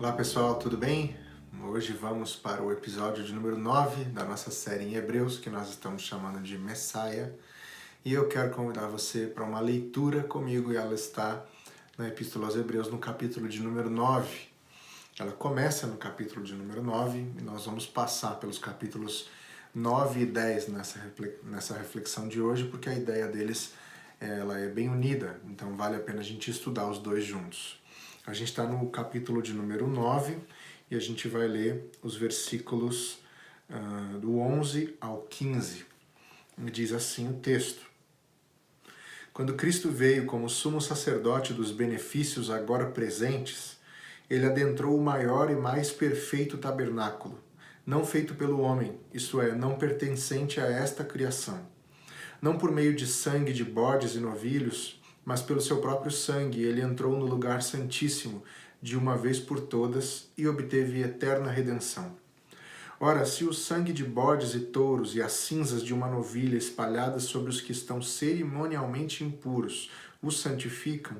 Olá pessoal, tudo bem? Hoje vamos para o episódio de número 9 da nossa série em Hebreus, que nós estamos chamando de Messiah. E eu quero convidar você para uma leitura comigo, e ela está na Epístola aos Hebreus, no capítulo de número 9. Ela começa no capítulo de número 9 e nós vamos passar pelos capítulos 9 e 10 nessa reflexão de hoje, porque a ideia deles ela é bem unida, então vale a pena a gente estudar os dois juntos. A gente está no capítulo de número 9 e a gente vai ler os versículos do 11 ao 15. Diz assim o texto: Quando Cristo veio como sumo sacerdote dos benefícios agora presentes, ele adentrou o maior e mais perfeito tabernáculo, não feito pelo homem, isto é, não pertencente a esta criação. Não por meio de sangue de bodes e novilhos, mas pelo seu próprio sangue ele entrou no lugar santíssimo de uma vez por todas e obteve eterna redenção. Ora, se o sangue de bodes e touros e as cinzas de uma novilha espalhadas sobre os que estão cerimonialmente impuros os santificam,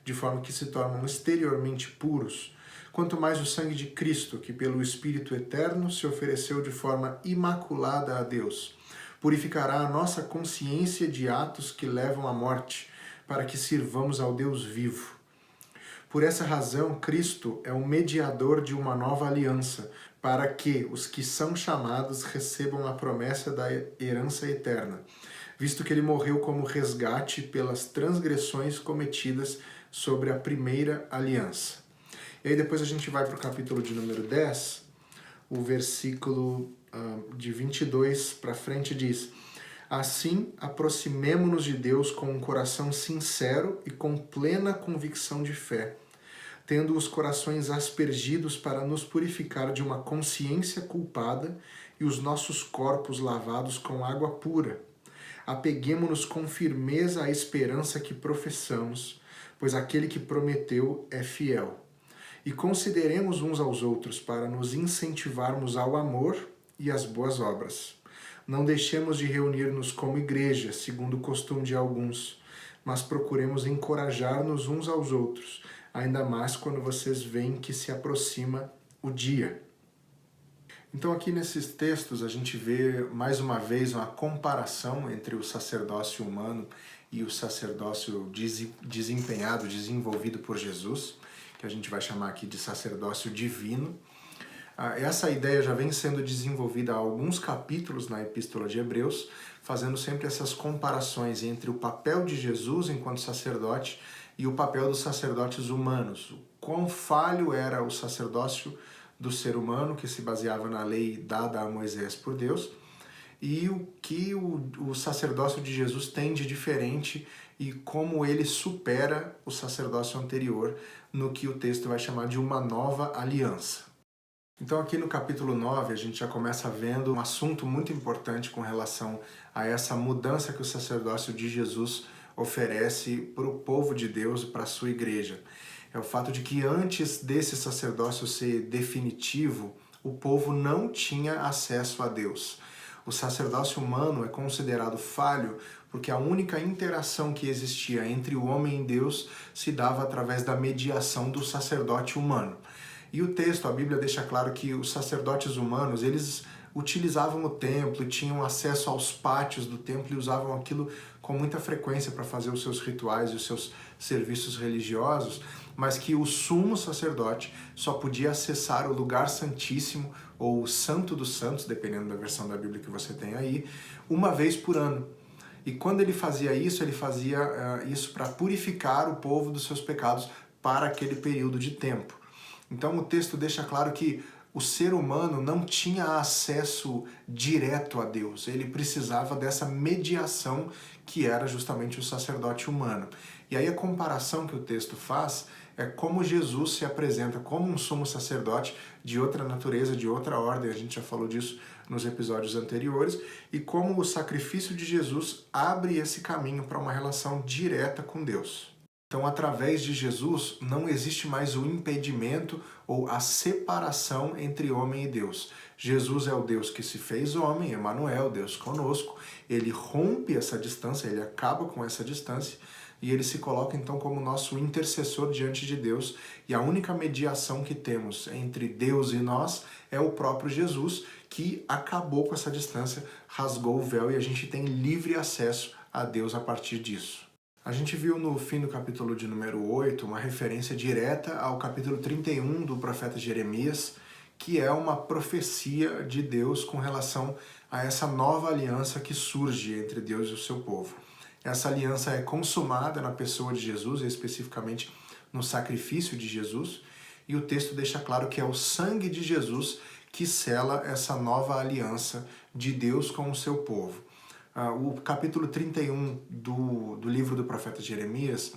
de forma que se tornam exteriormente puros, quanto mais o sangue de Cristo, que pelo Espírito Eterno se ofereceu de forma imaculada a Deus, purificará a nossa consciência de atos que levam à morte, para que sirvamos ao Deus vivo. Por essa razão, Cristo é o mediador de uma nova aliança, para que os que são chamados recebam a promessa da herança eterna, visto que ele morreu como resgate pelas transgressões cometidas sobre a primeira aliança. E aí depois a gente vai para o capítulo de número 10, o versículo de 22 para frente diz: Assim, aproximemo-nos de Deus com um coração sincero e com plena convicção de fé, tendo os corações aspergidos para nos purificar de uma consciência culpada e os nossos corpos lavados com água pura. Apeguemo-nos com firmeza à esperança que professamos, pois aquele que prometeu é fiel. E consideremos uns aos outros para nos incentivarmos ao amor e às boas obras. Não deixemos de reunir-nos como igreja, segundo o costume de alguns, mas procuremos encorajar-nos uns aos outros, ainda mais quando vocês veem que se aproxima o dia. Então aqui nesses textos a gente vê mais uma vez uma comparação entre o sacerdócio humano e o sacerdócio desenvolvido por Jesus, que a gente vai chamar aqui de sacerdócio divino. Essa ideia já vem sendo desenvolvida há alguns capítulos na Epístola de Hebreus, fazendo sempre essas comparações entre o papel de Jesus enquanto sacerdote e o papel dos sacerdotes humanos. O quão falho era o sacerdócio do ser humano, que se baseava na lei dada a Moisés por Deus, e o que o sacerdócio de Jesus tem de diferente e como ele supera o sacerdócio anterior no que o texto vai chamar de uma nova aliança. Então aqui no capítulo 9 a gente já começa vendo um assunto muito importante com relação a essa mudança que o sacerdócio de Jesus oferece para o povo de Deus e para a sua igreja. É o fato de que antes desse sacerdócio ser definitivo, o povo não tinha acesso a Deus. O sacerdócio humano é considerado falho porque a única interação que existia entre o homem e Deus se dava através da mediação do sacerdote humano. E o texto, a Bíblia deixa claro que os sacerdotes humanos, eles utilizavam o templo, tinham acesso aos pátios do templo e usavam aquilo com muita frequência para fazer os seus rituais e os seus serviços religiosos, mas que o sumo sacerdote só podia acessar o lugar santíssimo, ou o santo dos santos, dependendo da versão da Bíblia que você tem aí, uma vez por ano. E quando ele fazia isso para purificar o povo dos seus pecados para aquele período de tempo. Então o texto deixa claro que o ser humano não tinha acesso direto a Deus, ele precisava dessa mediação que era justamente o sacerdote humano. E aí a comparação que o texto faz é como Jesus se apresenta como um sumo sacerdote de outra natureza, de outra ordem, a gente já falou disso nos episódios anteriores, e como o sacrifício de Jesus abre esse caminho para uma relação direta com Deus. Então, através de Jesus, não existe mais o impedimento ou a separação entre homem e Deus. Jesus é o Deus que se fez homem, Emanuel, Deus conosco. Ele rompe essa distância, ele acaba com essa distância e ele se coloca então como nosso intercessor diante de Deus. E a única mediação que temos entre Deus e nós é o próprio Jesus, que acabou com essa distância, rasgou o véu e a gente tem livre acesso a Deus a partir disso. A gente viu no fim do capítulo de número 8 uma referência direta ao capítulo 31 do profeta Jeremias, que é uma profecia de Deus com relação a essa nova aliança que surge entre Deus e o seu povo. Essa aliança é consumada na pessoa de Jesus, especificamente no sacrifício de Jesus, e o texto deixa claro que é o sangue de Jesus que sela essa nova aliança de Deus com o seu povo. O capítulo 31 do livro do profeta Jeremias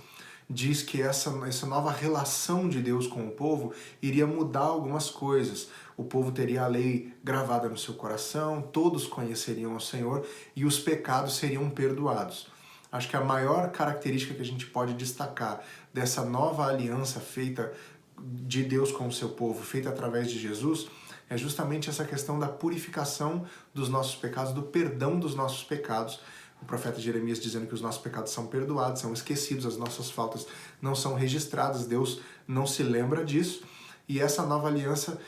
diz que essa nova relação de Deus com o povo iria mudar algumas coisas. O povo teria a lei gravada no seu coração, todos conheceriam o Senhor e os pecados seriam perdoados. Acho que a maior característica que a gente pode destacar dessa nova aliança feita de Deus com o seu povo, feita através de Jesus, é justamente essa questão da purificação dos nossos pecados, do perdão dos nossos pecados. O profeta Jeremias dizendo que os nossos pecados são perdoados, são esquecidos, as nossas faltas não são registradas, Deus não se lembra disso. E essa nova aliança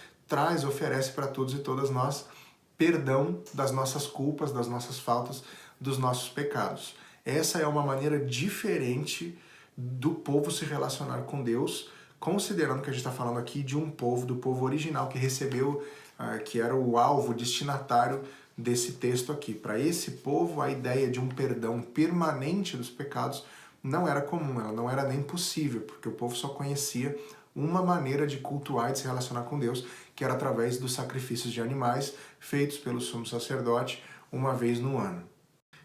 oferece para todos e todas nós perdão das nossas culpas, das nossas faltas, dos nossos pecados. Essa é uma maneira diferente do povo se relacionar com Deus, considerando que a gente está falando aqui de um povo, do povo original que recebeu, que era o alvo, o destinatário desse texto aqui. Para esse povo, a ideia de um perdão permanente dos pecados não era comum, ela não era nem possível, porque o povo só conhecia uma maneira de cultuar e de se relacionar com Deus, que era através dos sacrifícios de animais feitos pelo sumo sacerdote uma vez no ano.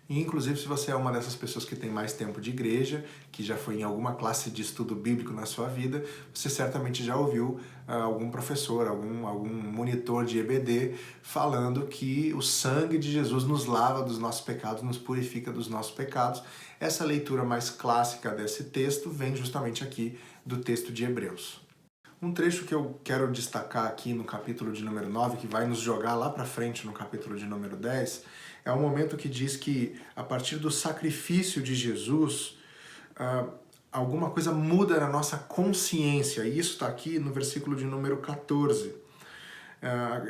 E, inclusive, se você é uma dessas pessoas que tem mais tempo de igreja, que já foi em alguma classe de estudo bíblico na sua vida, você certamente já ouviu algum professor, algum monitor de EBD falando que o sangue de Jesus nos lava dos nossos pecados, nos purifica dos nossos pecados. Essa leitura mais clássica desse texto vem justamente aqui do texto de Hebreus. Um trecho que eu quero destacar aqui no capítulo de número 9, que vai nos jogar lá para frente no capítulo de número 10, é um momento que diz que a partir do sacrifício de Jesus, alguma coisa muda na nossa consciência. E isso está aqui no versículo de número 14.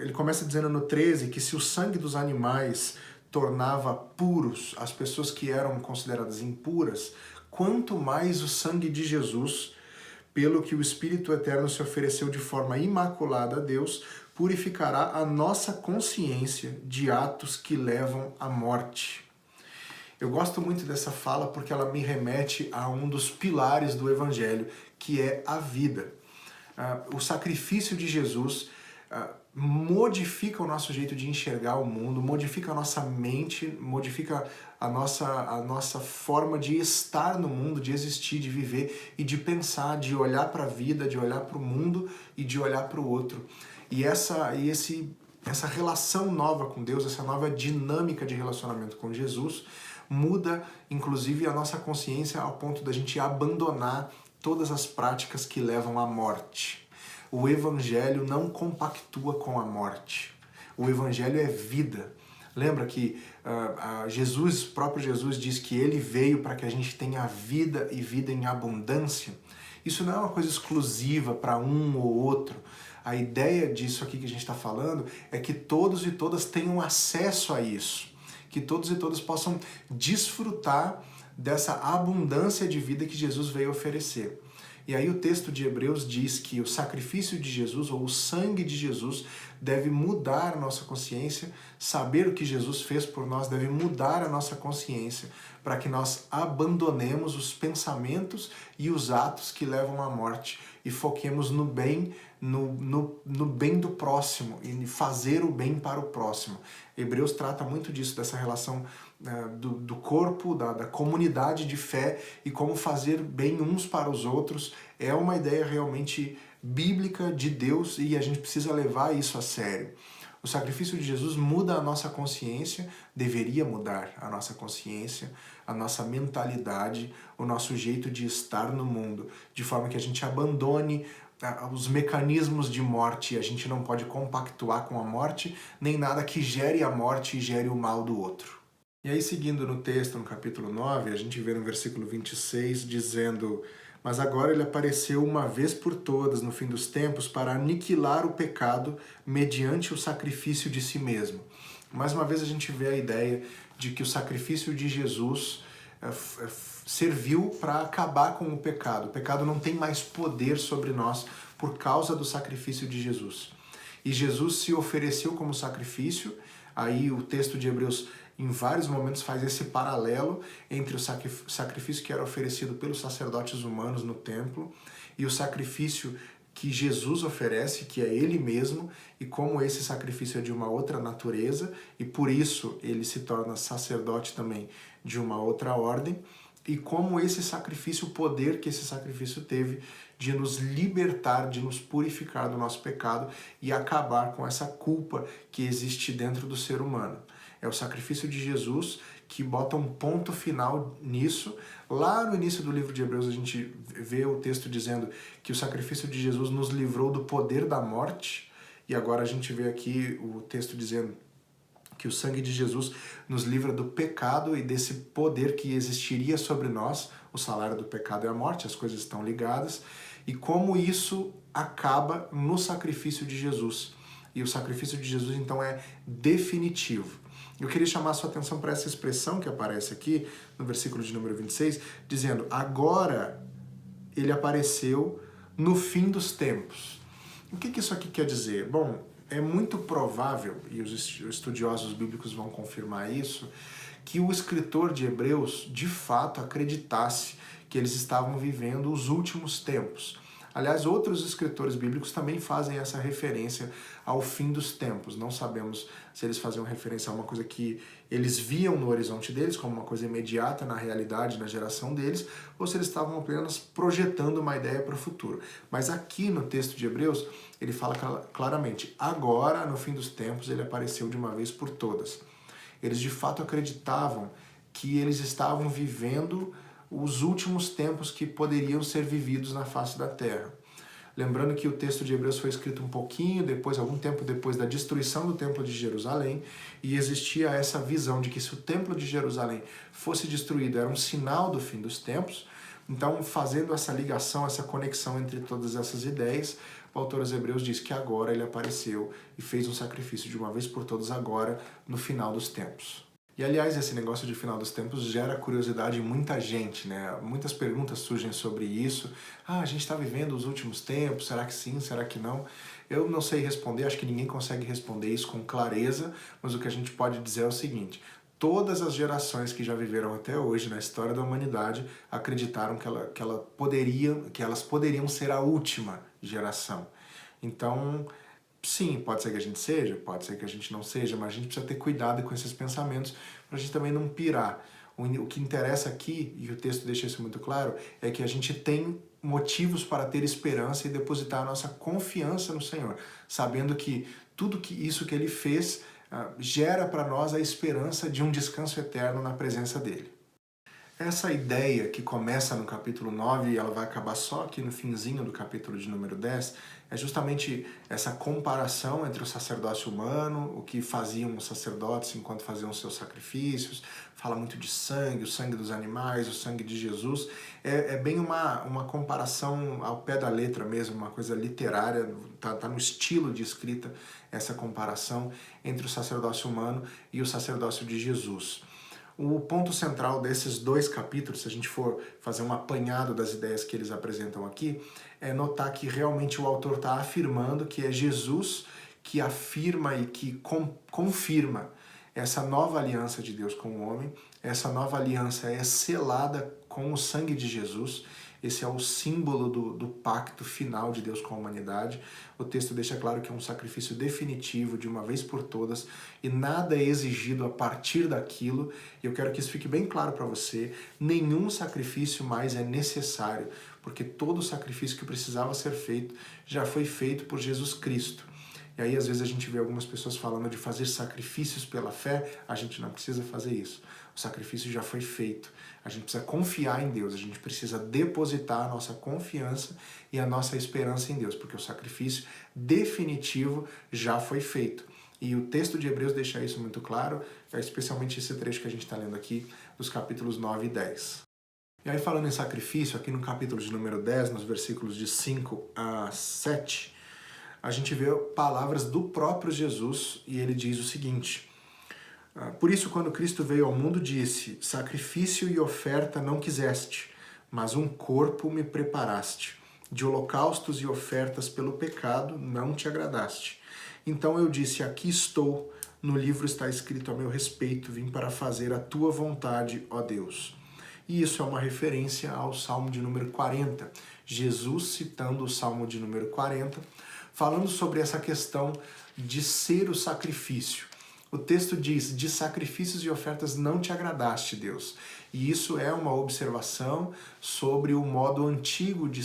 Ele começa dizendo no 13 que se o sangue dos animais tornava puros as pessoas que eram consideradas impuras, quanto mais o sangue de Jesus, pelo que o Espírito Eterno se ofereceu de forma imaculada a Deus, purificará a nossa consciência de atos que levam à morte. Eu gosto muito dessa fala porque ela me remete a um dos pilares do Evangelho, que é a vida. O sacrifício de Jesus modifica o nosso jeito de enxergar o mundo, modifica a nossa mente, modifica a nossa forma de estar no mundo, de existir, de viver e de pensar, de olhar para a vida, de olhar para o mundo e de olhar para o outro. E essa relação nova com Deus, essa nova dinâmica de relacionamento com Jesus, muda inclusive a nossa consciência ao ponto da gente abandonar todas as práticas que levam à morte. O Evangelho não compactua com a morte. O Evangelho é vida. Lembra que o próprio Jesus diz que ele veio para que a gente tenha vida e vida em abundância? Isso não é uma coisa exclusiva para um ou outro. A ideia disso aqui que a gente está falando é que todos e todas tenham acesso a isso. Que todos e todas possam desfrutar dessa abundância de vida que Jesus veio oferecer. E aí o texto de Hebreus diz que o sacrifício de Jesus, ou o sangue de Jesus, deve mudar a nossa consciência, saber o que Jesus fez por nós deve mudar a nossa consciência, para que nós abandonemos os pensamentos e os atos que levam à morte e foquemos no bem, no bem do próximo, e fazer o bem para o próximo. Hebreus trata muito disso, dessa relação do corpo, da comunidade de fé e como fazer bem uns para os outros. É uma ideia realmente bíblica de Deus e a gente precisa levar isso a sério. O sacrifício de Jesus muda a nossa consciência, deveria mudar a nossa consciência, a nossa mentalidade, o nosso jeito de estar no mundo, de forma que a gente abandone os mecanismos de morte. A gente não pode compactuar com a morte, nem nada que gere a morte e gere o mal do outro. E aí, seguindo no texto, no capítulo 9, a gente vê no versículo 26, dizendo: mas agora ele apareceu uma vez por todas no fim dos tempos para aniquilar o pecado mediante o sacrifício de si mesmo. Mais uma vez a gente vê a ideia de que o sacrifício de Jesus serviu para acabar com o pecado. O pecado não tem mais poder sobre nós por causa do sacrifício de Jesus. E Jesus se ofereceu como sacrifício. Aí o texto de Hebreus em vários momentos faz esse paralelo entre o sacrifício que era oferecido pelos sacerdotes humanos no templo e o sacrifício que Jesus oferece, que é Ele mesmo, e como esse sacrifício é de uma outra natureza, e por isso ele se torna sacerdote também de uma outra ordem, e como esse sacrifício, o poder que esse sacrifício teve de nos libertar, de nos purificar do nosso pecado e acabar com essa culpa que existe dentro do ser humano. É o sacrifício de Jesus que bota um ponto final nisso. Lá no início do livro de Hebreus a gente vê o texto dizendo que o sacrifício de Jesus nos livrou do poder da morte, e agora a gente vê aqui o texto dizendo que o sangue de Jesus nos livra do pecado e desse poder que existiria sobre nós. O salário do pecado é a morte, as coisas estão ligadas, e como isso acaba no sacrifício de Jesus. E o sacrifício de Jesus então é definitivo. Eu queria chamar a sua atenção para essa expressão que aparece aqui no versículo de número 26, dizendo: agora ele apareceu no fim dos tempos. O que isso aqui quer dizer? Bom, é muito provável, e os estudiosos bíblicos vão confirmar isso, que o escritor de Hebreus de fato acreditasse que eles estavam vivendo os últimos tempos. Aliás, outros escritores bíblicos também fazem essa referência ao fim dos tempos. Não sabemos se eles faziam referência a uma coisa que eles viam no horizonte deles, como uma coisa imediata na realidade, na geração deles, ou se eles estavam apenas projetando uma ideia para o futuro. Mas aqui no texto de Hebreus, ele fala claramente: agora, no fim dos tempos, ele apareceu de uma vez por todas. Eles de fato acreditavam que eles estavam vivendo os últimos tempos que poderiam ser vividos na face da terra. Lembrando que o texto de Hebreus foi escrito um pouquinho depois, algum tempo depois da destruição do Templo de Jerusalém, e existia essa visão de que se o Templo de Jerusalém fosse destruído era um sinal do fim dos tempos. Então, fazendo essa ligação, essa conexão entre todas essas ideias, o autor aos Hebreus diz que agora ele apareceu e fez um sacrifício de uma vez por todas agora, no final dos tempos. E, aliás, esse negócio de final dos tempos gera curiosidade em muita gente, né? Muitas perguntas surgem sobre isso. A gente está vivendo os últimos tempos, será que sim, será que não? Eu não sei responder, acho que ninguém consegue responder isso com clareza, mas o que a gente pode dizer é o seguinte: todas as gerações que já viveram até hoje na história da humanidade acreditaram que elas poderiam ser a última geração. Então, sim, pode ser que a gente seja, pode ser que a gente não seja, mas a gente precisa ter cuidado com esses pensamentos para a gente também não pirar. O que interessa aqui, e o texto deixa isso muito claro, é que a gente tem motivos para ter esperança e depositar a nossa confiança no Senhor, sabendo que tudo isso que Ele fez gera para nós a esperança de um descanso eterno na presença dEle. Essa ideia que começa no capítulo 9 e ela vai acabar só aqui no finzinho do capítulo de número 10, é justamente essa comparação entre o sacerdócio humano, o que faziam os sacerdotes enquanto faziam seus sacrifícios, fala muito de sangue, o sangue dos animais, o sangue de Jesus. É bem uma comparação ao pé da letra mesmo, uma coisa literária, tá no estilo de escrita essa comparação entre o sacerdócio humano e o sacerdócio de Jesus. O ponto central desses dois capítulos, se a gente for fazer um apanhado das ideias que eles apresentam aqui, é notar que realmente o autor está afirmando que é Jesus que afirma e que confirma essa nova aliança de Deus com o homem. Essa nova aliança é selada com o sangue de Jesus. Esse é o símbolo do pacto final de Deus com a humanidade. O texto deixa claro que é um sacrifício definitivo, de uma vez por todas, e nada é exigido a partir daquilo. E eu quero que isso fique bem claro para você: nenhum sacrifício mais é necessário, porque todo o sacrifício que precisava ser feito já foi feito por Jesus Cristo. E aí às vezes a gente vê algumas pessoas falando de fazer sacrifícios pela fé, a gente não precisa fazer isso. O sacrifício já foi feito. A gente precisa confiar em Deus, a gente precisa depositar a nossa confiança e a nossa esperança em Deus, porque o sacrifício definitivo já foi feito. E o texto de Hebreus deixa isso muito claro, especialmente esse trecho que a gente está lendo aqui, dos capítulos 9 e 10. E aí falando em sacrifício, aqui no capítulo de número 10, nos versículos de 5 a 7, a gente vê palavras do próprio Jesus e ele diz o seguinte: por isso, quando Cristo veio ao mundo, disse: sacrifício e oferta não quiseste, mas um corpo me preparaste. De holocaustos e ofertas pelo pecado não te agradaste. Então eu disse: aqui estou, no livro está escrito a meu respeito, vim para fazer a tua vontade, ó Deus. E isso é uma referência ao Salmo de número 40. Jesus citando o Salmo de número 40, falando sobre essa questão de ser o sacrifício. O texto diz: de sacrifícios e ofertas não te agradaste, Deus. E isso é uma observação sobre o modo antigo de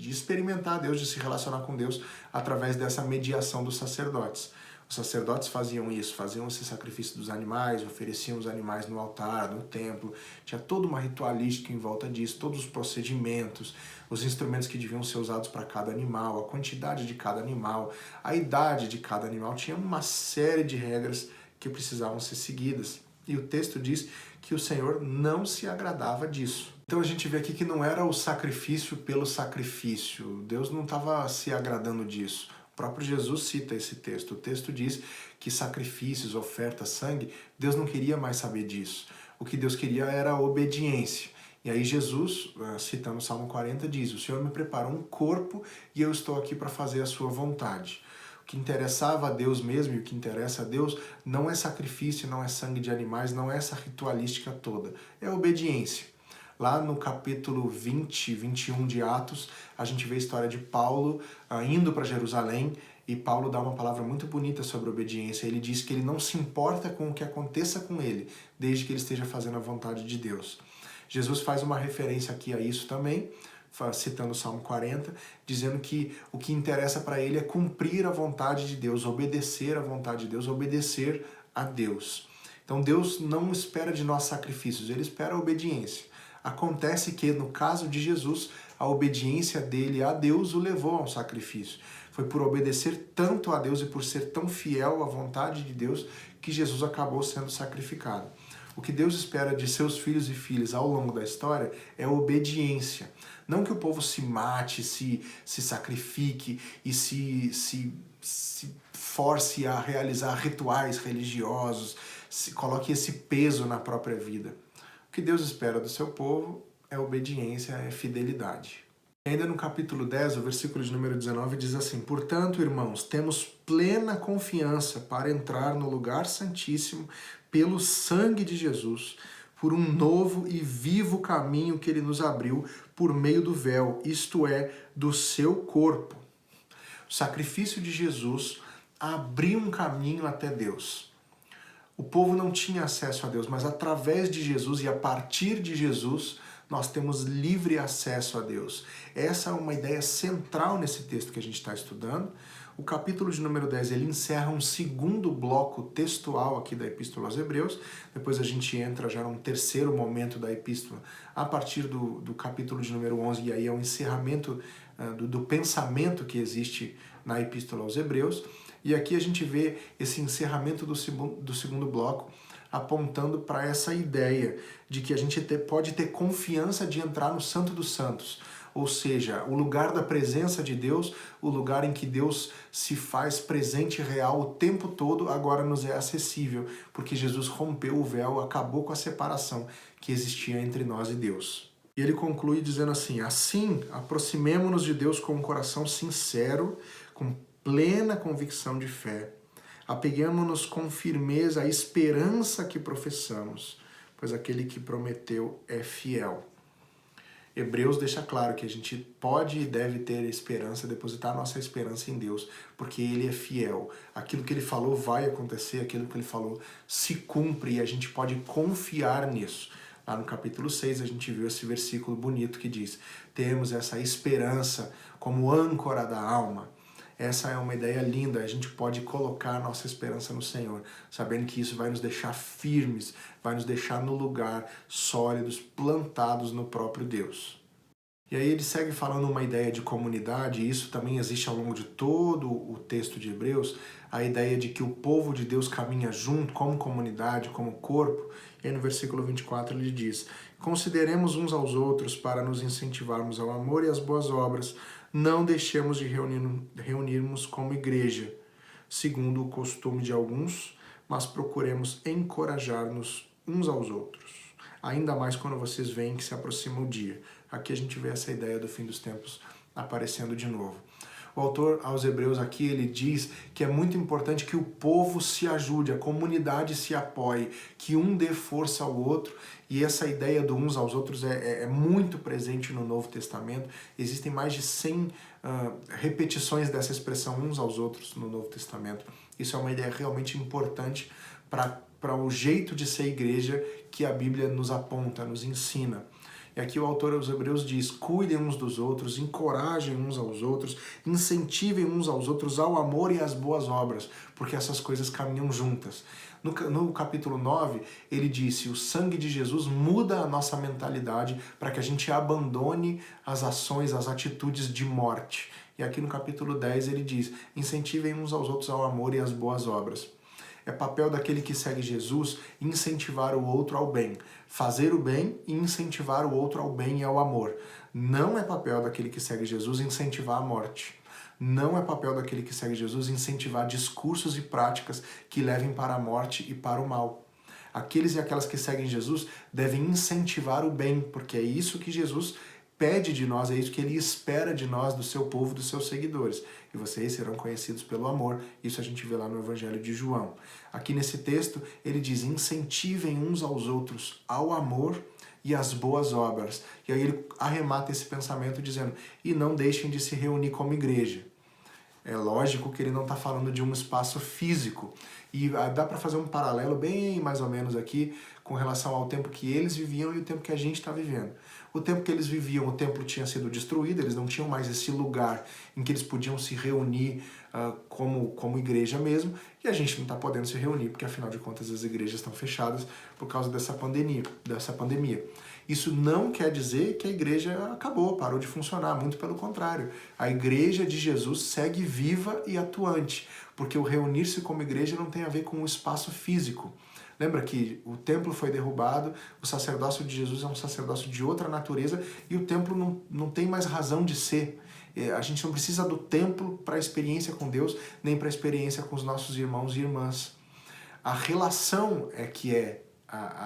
experimentar Deus, de se relacionar com Deus através dessa mediação dos sacerdotes. Os sacerdotes faziam isso, faziam esse sacrifício dos animais, ofereciam os animais no altar, no templo. Tinha toda uma ritualística em volta disso, todos os procedimentos, os instrumentos que deviam ser usados para cada animal, a quantidade de cada animal, a idade de cada animal. Tinha uma série de regras que precisavam ser seguidas. E o texto diz que o Senhor não se agradava disso. Então a gente vê aqui que não era o sacrifício pelo sacrifício. Deus não estava se agradando disso. O próprio Jesus cita esse texto. O texto diz que sacrifícios, ofertas, sangue, Deus não queria mais saber disso. O que Deus queria era a obediência. E aí Jesus, citando o Salmo 40, diz: o Senhor me preparou um corpo e eu estou aqui para fazer a sua vontade. O que interessava a Deus mesmo e o que interessa a Deus não é sacrifício, não é sangue de animais, não é essa ritualística toda. É obediência. Lá no capítulo 20, 21 de Atos, a gente vê a história de Paulo indo para Jerusalém, e Paulo dá uma palavra muito bonita sobre obediência. Ele diz que ele não se importa com o que aconteça com ele, desde que ele esteja fazendo a vontade de Deus. Jesus faz uma referência aqui a isso também, citando o Salmo 40, dizendo que o que interessa para ele é cumprir a vontade de Deus, obedecer a vontade de Deus, obedecer a Deus. Então Deus não espera de nós sacrifícios, ele espera a obediência. Acontece que, no caso de Jesus, a obediência dele a Deus o levou ao sacrifício. Foi por obedecer tanto a Deus e por ser tão fiel à vontade de Deus que Jesus acabou sendo sacrificado. O que Deus espera de seus filhos e filhas ao longo da história é obediência. Não que o povo se mate, se sacrifique e se force a realizar rituais religiosos, se coloque esse peso na própria vida. O que Deus espera do seu povo é obediência, é fidelidade. E ainda no capítulo 10, o versículo de número 19 diz assim: portanto, irmãos, temos plena confiança para entrar no lugar santíssimo pelo sangue de Jesus, por um novo e vivo caminho que ele nos abriu por meio do véu, isto é, do seu corpo. O sacrifício de Jesus abriu um caminho até Deus. O povo não tinha acesso a Deus, mas através de Jesus e a partir de Jesus, nós temos livre acesso a Deus. Essa é uma ideia central nesse texto que a gente está estudando. O capítulo de número 10, ele encerra um segundo bloco textual aqui da Epístola aos Hebreus. Depois a gente entra já num terceiro momento da Epístola, a partir do capítulo de número 11, e aí é o encerramento do pensamento que existe na Epístola aos Hebreus. E aqui a gente vê esse encerramento do segundo bloco, apontando para essa ideia de que a gente pode ter confiança de entrar no Santo dos Santos, ou seja, o lugar da presença de Deus, o lugar em que Deus se faz presente e real o tempo todo, agora nos é acessível, porque Jesus rompeu o véu, acabou com a separação que existia entre nós e Deus. E ele conclui dizendo assim: assim, aproximemo-nos de Deus com um coração sincero, com plena convicção de fé. Apeguemo-nos com firmeza à esperança que professamos, pois aquele que prometeu é fiel. Hebreus deixa claro que a gente pode e deve ter esperança, depositar nossa esperança em Deus, porque Ele é fiel. Aquilo que Ele falou vai acontecer, aquilo que Ele falou se cumpre e a gente pode confiar nisso. Lá no capítulo 6 a gente viu esse versículo bonito que diz: temos essa esperança como âncora da alma. Essa é uma ideia linda, a gente pode colocar a nossa esperança no Senhor, sabendo que isso vai nos deixar firmes, vai nos deixar no lugar, sólidos, plantados no próprio Deus. E aí ele segue falando uma ideia de comunidade, e isso também existe ao longo de todo o texto de Hebreus, a ideia de que o povo de Deus caminha junto, como comunidade, como corpo. E aí no versículo 24 ele diz: consideremos uns aos outros para nos incentivarmos ao amor e às boas obras, não deixemos de reunirmos como igreja, segundo o costume de alguns, mas procuremos encorajar-nos uns aos outros. Ainda mais quando vocês veem que se aproxima o dia. Aqui a gente vê essa ideia do fim dos tempos aparecendo de novo. O autor aos Hebreus aqui, ele diz que é muito importante que o povo se ajude, a comunidade se apoie, que um dê força ao outro, e essa ideia do uns aos outros é muito presente no Novo Testamento. Existem mais de 100 repetições dessa expressão uns aos outros no Novo Testamento. Isso é uma ideia realmente importante para o jeito de ser igreja que a Bíblia nos aponta, nos ensina. E aqui o autor aos Hebreus diz: cuidem uns dos outros, encorajem uns aos outros, incentivem uns aos outros ao amor e às boas obras, porque essas coisas caminham juntas. No capítulo 9, ele disse: o sangue de Jesus muda a nossa mentalidade para que a gente abandone as ações, as atitudes de morte. E aqui no capítulo 10 ele diz: incentivem uns aos outros ao amor e às boas obras. É papel daquele que segue Jesus incentivar o outro ao bem. Fazer o bem e incentivar o outro ao bem e ao amor. Não é papel daquele que segue Jesus incentivar a morte. Não é papel daquele que segue Jesus incentivar discursos e práticas que levem para a morte e para o mal. Aqueles e aquelas que seguem Jesus devem incentivar o bem, porque é isso que Jesus pede de nós, é isso que ele espera de nós, do seu povo, dos seus seguidores. E vocês serão conhecidos pelo amor. Isso a gente vê lá no Evangelho de João. Aqui nesse texto, ele diz: incentivem uns aos outros ao amor e às boas obras. E aí ele arremata esse pensamento dizendo: e não deixem de se reunir como igreja. É lógico que ele não está falando de um espaço físico. E dá para fazer um paralelo bem mais ou menos aqui com relação ao tempo que eles viviam e o tempo que a gente está vivendo. O tempo que eles viviam, o templo tinha sido destruído, eles não tinham mais esse lugar em que eles podiam se reunir como igreja mesmo, e a gente não está podendo se reunir, porque afinal de contas as igrejas estão fechadas por causa dessa pandemia. Isso não quer dizer que a igreja acabou, parou de funcionar, muito pelo contrário. A igreja de Jesus segue viva e atuante, porque o reunir-se como igreja não tem a ver com o espaço físico. Lembra que o templo foi derrubado, o sacerdócio de Jesus é um sacerdócio de outra natureza e o templo não tem mais razão de ser. A gente não precisa do templo para a experiência com Deus, nem para a experiência com os nossos irmãos e irmãs. A relação é que é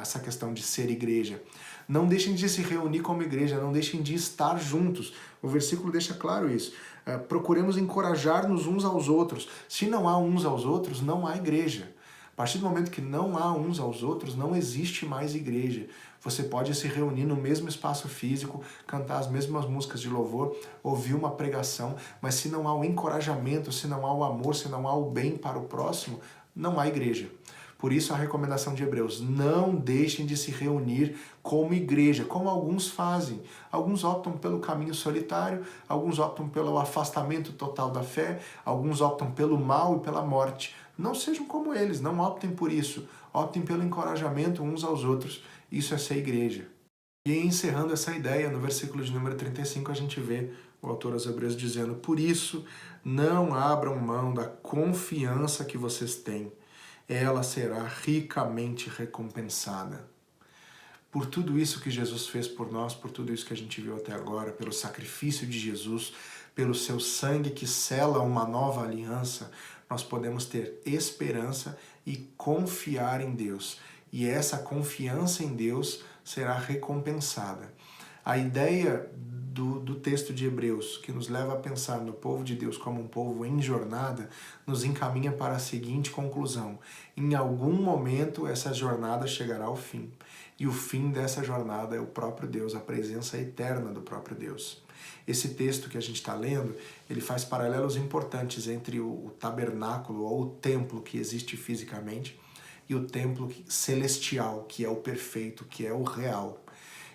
essa questão de ser igreja. Não deixem de se reunir como igreja, não deixem de estar juntos. O versículo deixa claro isso. Procuremos encorajar-nos uns aos outros. Se não há uns aos outros, não há igreja. A partir do momento que não há uns aos outros, não existe mais igreja. Você pode se reunir no mesmo espaço físico, cantar as mesmas músicas de louvor, ouvir uma pregação, mas se não há o encorajamento, se não há o amor, se não há o bem para o próximo, não há igreja. Por isso a recomendação de Hebreus: não deixem de se reunir como igreja, como alguns fazem. Alguns optam pelo caminho solitário, alguns optam pelo afastamento total da fé, alguns optam pelo mal e pela morte. Não sejam como eles, não optem por isso. Optem pelo encorajamento uns aos outros. Isso é ser igreja. E encerrando essa ideia, no versículo de número 35, a gente vê o autor aos Hebreus dizendo: por isso, não abram mão da confiança que vocês têm. Ela será ricamente recompensada. Por tudo isso que Jesus fez por nós, por tudo isso que a gente viu até agora, pelo sacrifício de Jesus, pelo seu sangue que sela uma nova aliança, nós podemos ter esperança e confiar em Deus. E essa confiança em Deus será recompensada. A ideia do texto de Hebreus, que nos leva a pensar no povo de Deus como um povo em jornada, nos encaminha para a seguinte conclusão: em algum momento essa jornada chegará ao fim. E o fim dessa jornada é o próprio Deus, a presença eterna do próprio Deus. Esse texto que a gente está lendo, ele faz paralelos importantes entre o tabernáculo ou o templo que existe fisicamente e o templo celestial, que é o perfeito, que é o real.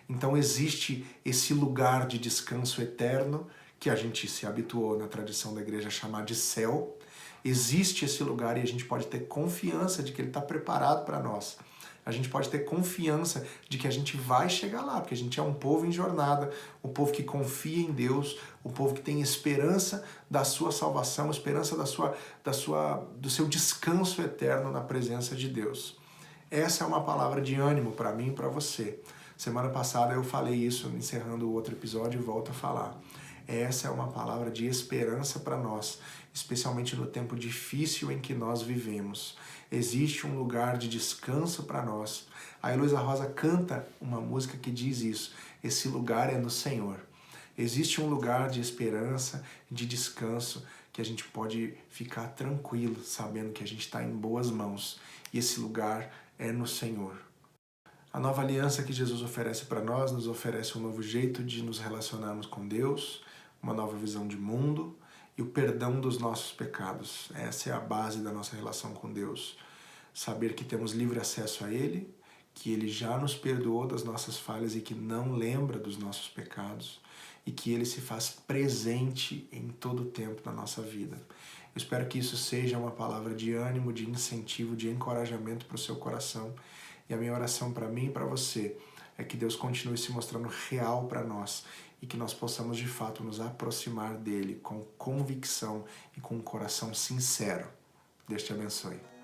Então existe esse lugar de descanso eterno, que a gente se habituou na tradição da igreja a chamar de céu. Existe esse lugar e a gente pode ter confiança de que ele está preparado para nós. A gente pode ter confiança de que a gente vai chegar lá, porque a gente é um povo em jornada, um povo que confia em Deus, um povo que tem esperança da sua salvação, esperança do seu descanso eterno na presença de Deus. Essa é uma palavra de ânimo para mim e para você. Semana passada eu falei isso, encerrando o outro episódio, e volto a falar. Essa é uma palavra de esperança para nós, especialmente no tempo difícil em que nós vivemos. Existe um lugar de descanso para nós. A Heloísa Rosa canta uma música que diz isso. Esse lugar é no Senhor. Existe um lugar de esperança, de descanso, que a gente pode ficar tranquilo, sabendo que a gente está em boas mãos. E esse lugar é no Senhor. A nova aliança que Jesus oferece para nós nos oferece um novo jeito de nos relacionarmos com Deus, uma nova visão de mundo e o perdão dos nossos pecados. Essa é a base da nossa relação com Deus. Saber que temos livre acesso a Ele, que Ele já nos perdoou das nossas falhas e que não lembra dos nossos pecados e que Ele se faz presente em todo o tempo na nossa vida. Eu espero que isso seja uma palavra de ânimo, de incentivo, de encorajamento para o seu coração. E a minha oração para mim e para você é que Deus continue se mostrando real para nós e que nós possamos de fato nos aproximar dele com convicção e com um coração sincero. Deus te abençoe.